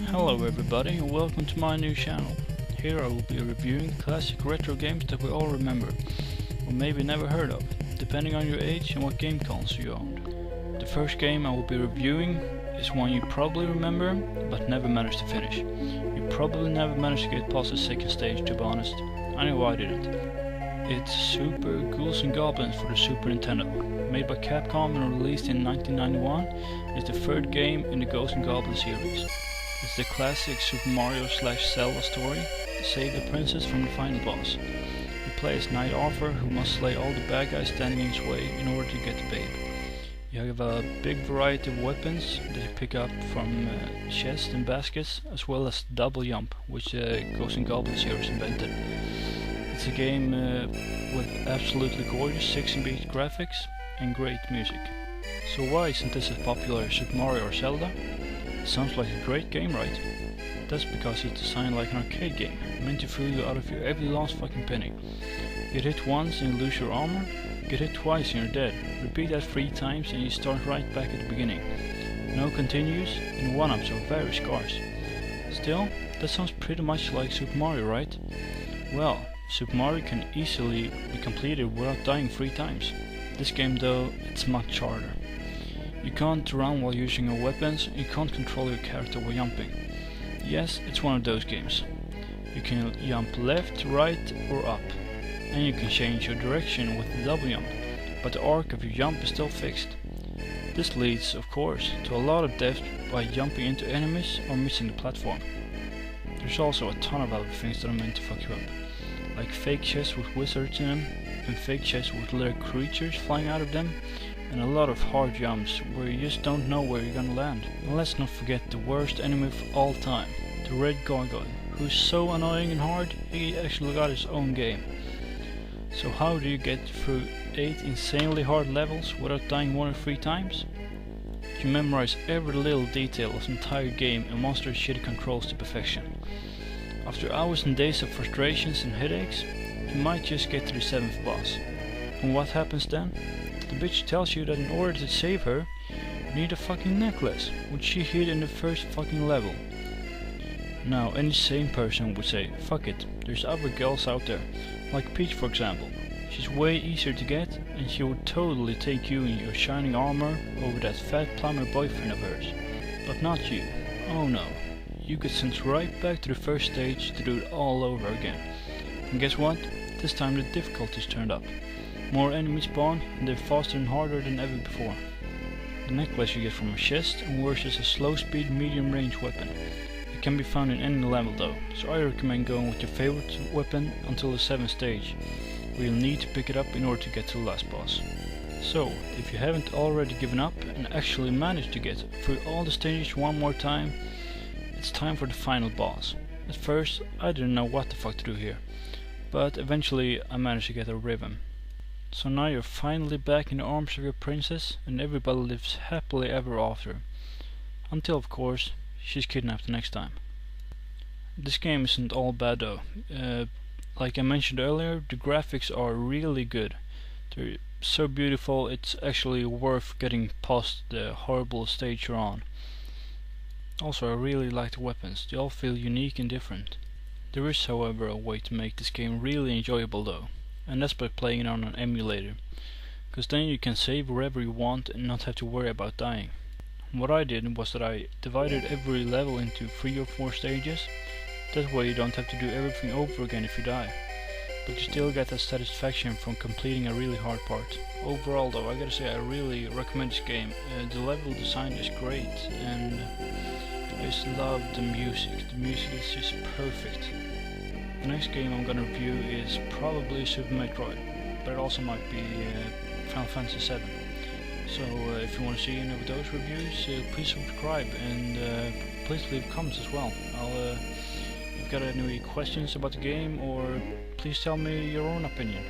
Hello everybody and welcome to my new channel. Here I will be reviewing classic retro games that we all remember, or maybe never heard of, depending on your age and what game console you owned. The first game I will be reviewing is one you probably remember, but never managed to finish. You probably never managed to get past the second stage, to be honest. I know I didn't. It's Super Ghouls and Goblins for the Super Nintendo. Made by Capcom and released in 1991, it's the third game in the Ghosts and Goblins series. It's the classic Super Mario / Zelda story, save the princess from the final boss. You play as Knight Arthur, who must slay all the bad guys standing in his way in order to get the babe. You have a big variety of weapons that you pick up from chests and baskets, as well as double jump, which the Ghosts and Goblins series invented. It's a game with absolutely gorgeous 16-bit graphics and great music. So why isn't this as popular as Super Mario or Zelda? It sounds like a great game, right? That's because it's designed like an arcade game, meant to fool you out of your every last fucking penny. Get hit once and you lose your armor, get hit twice and you're dead. Repeat that 3 times and you start right back at the beginning. No continues, and 1-ups are very scarce. Still, that sounds pretty much like Super Mario, right? Well, Super Mario can easily be completed without dying 3 times. This game though, it's much harder. You can't run while using your weapons, you can't control your character while jumping. Yes, it's one of those games. You can jump left, right or up, and you can change your direction with the double jump, but the arc of your jump is still fixed. This leads, of course, to a lot of death by jumping into enemies or missing the platform. There's also a ton of other things that are meant to fuck you up, like fake chests with wizards in them, and fake chests with little creatures flying out of them, and a lot of hard jumps where you just don't know where you're gonna land. And let's not forget the worst enemy of all time, the Red Gargoyle, who's so annoying and hard, he actually got his own game. So how do you get through 8 insanely hard levels without dying more than 3 times? You memorize every little detail of the entire game and master shitty controls to perfection. After hours and days of frustrations and headaches, you might just get to the 7th boss. And what happens then? The bitch tells you that in order to save her, you need a fucking necklace, which she hid in the first fucking level. Now, any sane person would say, fuck it, there's other girls out there, like Peach for example. She's way easier to get, and she would totally take you in your shining armor over that fat plumber boyfriend of hers. But not you. Oh no. You get sent right back to the first stage to do it all over again. And guess what? This time the difficulties turned up. More enemies spawn, and they're faster and harder than ever before. The necklace you get from a chest and works as a slow speed medium range weapon. It can be found in any level though, so I recommend going with your favorite weapon until the 7th stage, where you'll need to pick it up in order to get to the last boss. So, if you haven't already given up and actually managed to get through all the stages one more time, it's time for the final boss. At first, I didn't know what the fuck to do here, but eventually I managed to get a rhythm. So now you're finally back in the arms of your princess and everybody lives happily ever after. Until of course, she's kidnapped the next time. This game isn't all bad though. Like I mentioned earlier, the graphics are really good. They're so beautiful, it's actually worth getting past the horrible stage you're on. Also, I really like the weapons, they all feel unique and different. There is however a way to make this game really enjoyable though, and that's by playing it on an emulator, because then you can save wherever you want and not have to worry about dying. What I did was that I divided every level into 3 or 4 stages, that way you don't have to do everything over again if you die, but you still get that satisfaction from completing a really hard part. Overall though, I gotta say I really recommend this game. The level design is great, and I just love the music is just perfect. The next game I'm gonna review is probably Super Metroid, but it also might be Final Fantasy 7. So if you want to see any of those reviews, please subscribe and please leave comments as well. If you've got any questions about the game, or please tell me your own opinion.